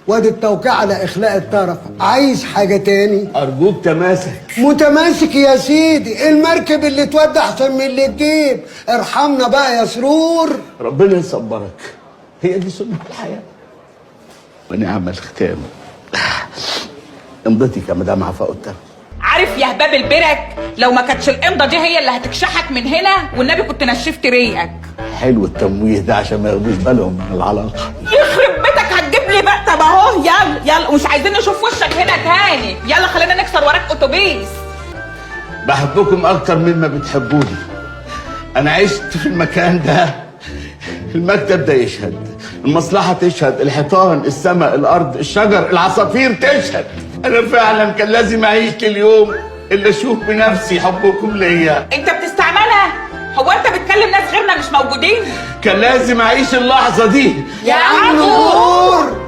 وادي التوقيع على اخلاء الطرف. عايز حاجه تاني؟ ارجوك تماسك. متماسك يا سيدي، المركب اللي تودي احسن من اللي تجيب. ارحمنا بقى يا سرور. ربنا يصبرك، هي دي سنة الحياة ونعم الختام. امضتك يا مدام عفا قدام. عارف يا هباب البرك، لو ما كانتش الامضه دي هي اللي هتكشحك من هنا والنبي كنت نشفت ريقك. حلو التمويه ده عشان ما ياخدوش بالهم من العلاقة. يخرب بيتك، هتجيب لي بقى. طب اهو يلا يلا، مش عايزين نشوف وشك هنا تاني. يلا خلينا نكسر وراك اتوبيس. بحبكم اكتر مما بتحبوني. انا عشت في المكان ده. المكتب ده يشهد، المصلحة تشهد، الحيطان، السماء، الارض، الشجر، العصافير تشهد. انا فعلا كان لازم اعيش لليوم اللي اشوف بنفسي حبكم ليا. انت بتستعملها؟ هو انت بتكلم ناس غيرنا مش موجودين؟ كان لازم اعيش اللحظة دي يا عم نور.